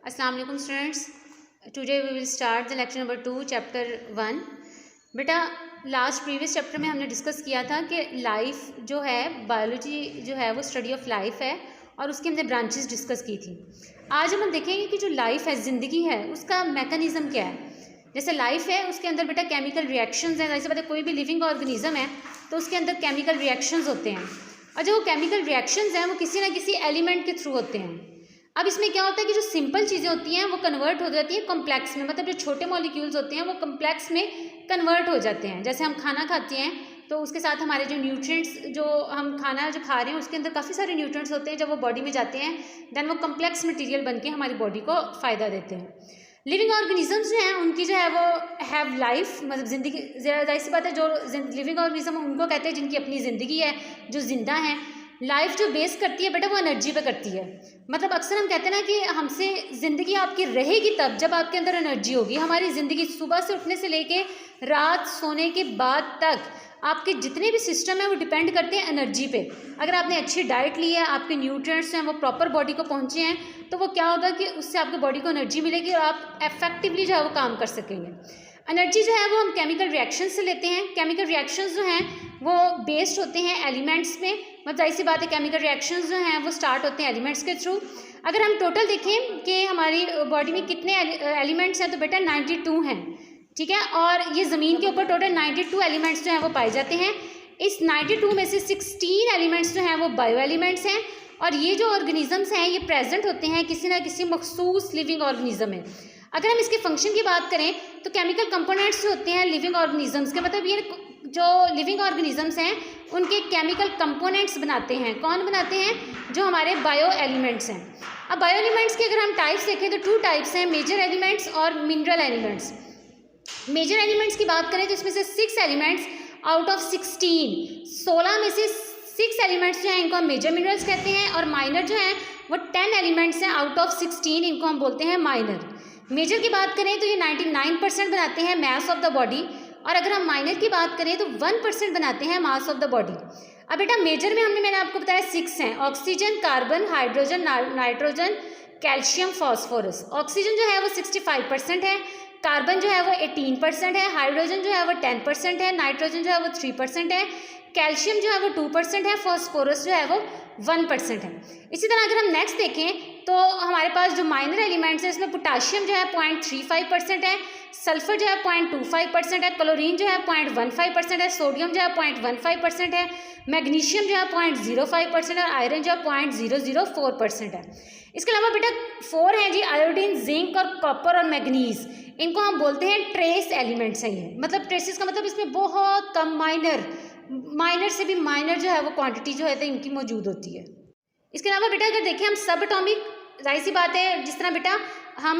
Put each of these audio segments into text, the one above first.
अस्सलाम वालेकुम students, today we will start the lecture number 2 chapter 1। बेटा लास्ट प्रीवियस चैप्टर में हमने डिस्कस किया था कि लाइफ जो है, बायोलॉजी जो है वो स्टडी ऑफ लाइफ है और उसकी हमने ब्रांचेस डिस्कस की थी। आज हम देखेंगे कि जो लाइफ है, ज़िंदगी है, उसका मैकेनिज़्म क्या है। जैसे लाइफ है उसके अंदर बेटा केमिकल रिएक्शंस हैं। जैसे पता कोई भी लिविंग ऑर्गेनिज्म है तो उसके अंदर केमिकल रिएक्शंस होते हैं और जो केमिकल रिएक्शंस हैं वो किसी ना किसी एलिमेंट के थ्रू होते हैं। अब इसमें क्या होता है कि जो सिंपल चीज़ें होती हैं वो कन्वर्ट हो जाती है कॉम्प्लेक्स में, मतलब जो छोटे मॉलिक्यूल्स होते हैं वो कॉम्प्लेक्स में कन्वर्ट हो जाते हैं। जैसे हम खाना खाते हैं तो उसके साथ हमारे जो न्यूट्रिएंट्स, जो हम खाना जो खा रहे हैं उसके अंदर काफ़ी सारे न्यूट्रिएंट्स होते हैं, जब वो बॉडी में जाते हैं देन वो कॉम्प्लेक्स मटीरियल बन के हमारी बॉडी को फ़ायदा देते हैं। लिविंग ऑर्गेनिजम्स जो हैं उनकी जो है वो हैव लाइफ, मतलब ज़िंदगी, ज़ाहिर सी बात है जो लिविंग ऑर्गेनिज्म उनको कहते हैं जिनकी अपनी ज़िंदगी है, जो जिंदा हैं। लाइफ जो बेस करती है बेटा वो एनर्जी पे करती है। मतलब अक्सर हम कहते हैं ना कि हमसे ज़िंदगी आपकी रहेगी तब जब आपके अंदर एनर्जी होगी। हमारी ज़िंदगी सुबह से उठने से लेके रात सोने के बाद तक आपके जितने भी सिस्टम हैं वो डिपेंड करते हैं एनर्जी पे। अगर आपने अच्छी डाइट ली है, आपके न्यूट्रिएंट्स हैं वो प्रॉपर बॉडी को पहुँचे हैं, तो वो क्या होगा कि उससे आपके बॉडी को एनर्जी मिलेगी और आप इफेक्टिवली जो है वो काम कर सकेंगे। एनर्जी जो है वो हम केमिकल रिएक्शन से लेते हैं। केमिकल रिएक्शंस जो हैं वो बेस्ड होते हैं एलिमेंट्स में। मतलब जाहिर सी बात है केमिकल रिएक्शंस जो हैं वो स्टार्ट होते हैं एलिमेंट्स के थ्रू। अगर हम टोटल देखें कि हमारी बॉडी में कितने एलिमेंट्स हैं तो बेटा 92 हैं, ठीक है। और ये ज़मीन के ऊपर टोटल 92 एलिमेंट्स जो हैं वो पाए जाते हैं। इस 92 में से 16 एलिमेंट्स जो हैं वो बायो एलिमेंट्स हैं और ये जो ऑर्गेनिजम्स हैं ये प्रेजेंट होते हैं किसी ना किसी मखसूस लिविंग ऑर्गेनिज्म में। अगर हम इसके फंक्शन की बात करें तो केमिकल कंपोनेंट्स जो होते हैं लिविंग ऑर्गेनिजम्स के, मतलब ये जो लिविंग ऑर्गेनिजम्स हैं उनके केमिकल कंपोनेंट्स बनाते हैं। कौन बनाते हैं? जो हमारे बायो एलिमेंट्स हैं। अब बायो एलिमेंट्स के अगर हम टाइप्स देखें तो 2 टाइप्स हैं, मेजर एलिमेंट्स और मिनरल एलिमेंट्स। मेजर एलिमेंट्स की बात करें तो इसमें से 6 एलिमेंट्स आउट ऑफ 16 में से 6 एलिमेंट्स जो हैं इनको हम मेजर मिनरल्स कहते हैं और माइनर जो हैं वो 10 एलिमेंट्स हैं आउट ऑफ 16, इनको हम बोलते हैं माइनर। मेजर की बात करें तो ये 99% बनाते हैं मास ऑफ द बॉडी और अगर हम माइनर की बात करें तो 1% बनाते हैं मास ऑफ द बॉडी। अब बेटा मेजर में मैंने आपको बताया 6 हैं, oxygen, carbon, hydrogen, nitrogen, calcium, phosphorus. Oxygen जो है वो 65% है, कार्बन जो है वो 18% है, हाइड्रोजन जो है वो 10% है, नाइट्रोजन जो है वो 3% है, कैल्शियम जो है वो 2% है, फॉस्फोरस जो है वो 1% है। इसी तरह अगर हम नेक्स्ट देखें तो हमारे पास जो माइनर एलिमेंट्स हैं इसमें पोटाशियम जो है 0.35% है, सल्फर जो है 0.25% है, क्लोरीन जो है 0.15% है, सोडियम जो है 0.15% है, मैग्नीशियम जो है 0.05% है और आयरन जो है 0.004% है। इसके अलावा बेटा 4 हैं जी, आयोडीन, जिंक और कॉपर और मैग्नीज। इनको हम बोलते हैं ट्रेस एलिमेंट्स हैं ये। मतलब ट्रेसेस का मतलब इसमें बहुत कम माइनर से भी माइनर जो है वो क्वांटिटी जो है तो इनकी मौजूद होती है। इसके अलावा बेटा अगर देखें हम सब एटॉमिक, जाहिर सी बात है जिस तरह बेटा हम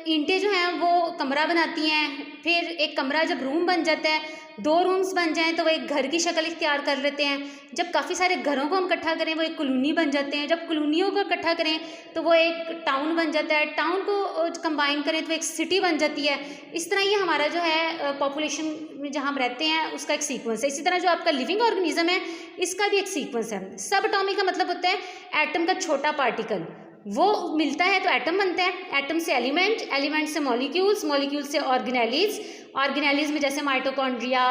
ईंटें जो हैं वो कमरा बनाती हैं, फिर एक कमरा जब रूम बन जाता है, 2 रूम्स बन जाएं तो वो एक घर की शक्ल इख्तियार कर लेते हैं। जब काफ़ी सारे घरों को हम इकट्ठा करें वो एक कॉलोनी बन जाते हैं, जब कॉलोनियों को इकट्ठा करें तो वो एक टाउन बन जाता है, टाउन को कंबाइन करें तो एक सिटी बन जाती है। इस तरह ये हमारा जो है पॉपुलेशन में जहाँ हम रहते हैं उसका एक सीक्वेंस है। इसी तरह जो आपका लिविंग ऑर्गेनिज्म है इसका भी एक सीक्वेंस है। सब एटॉमिक का मतलब होता है एटम का छोटा पार्टिकल, वो मिलता है तो एटम बनता है, एटम से एलिमेंट, एलिमेंट से मॉलिक्यूल्स, मॉलिक्यूल से ऑर्गेनेलीज, ऑर्गेनेलीज में जैसे माइटोकॉन्ड्रिया,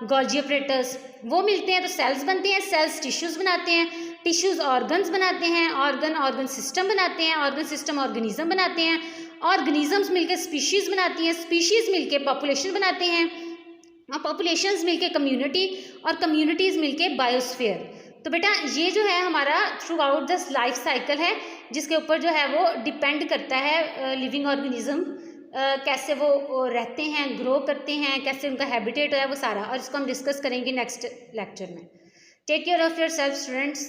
गोल्जी एपरेटस वो मिलते हैं तो सेल्स बनते हैं, सेल्स टिश्यूज़ बनाते हैं, टिश्यूज़ ऑर्गन्स बनाते हैं, ऑर्गन सिस्टम बनाते हैं, ऑर्गन सिस्टम ऑर्गेनिज्म बनाते हैं, ऑर्गेनिजम्स मिलकर स्पीशीज़ बनाती हैं, स्पीशीज़ मिलकर पॉपुलेशन बनाते हैं और पॉपुलेशंस मिलके कम्युनिटी और कम्युनिटीज़ मिलके बायोस्फीयर। तो बेटा ये जो है हमारा through out the life cycle है जिसके ऊपर जो है वो डिपेंड करता है लिविंग ऑर्गेनिज्म कैसे वो रहते हैं, ग्रो करते हैं, कैसे उनका हैबिटेट है वो सारा, और इसको हम डिस्कस करेंगे नेक्स्ट लेक्चर में। Take care of yourself students.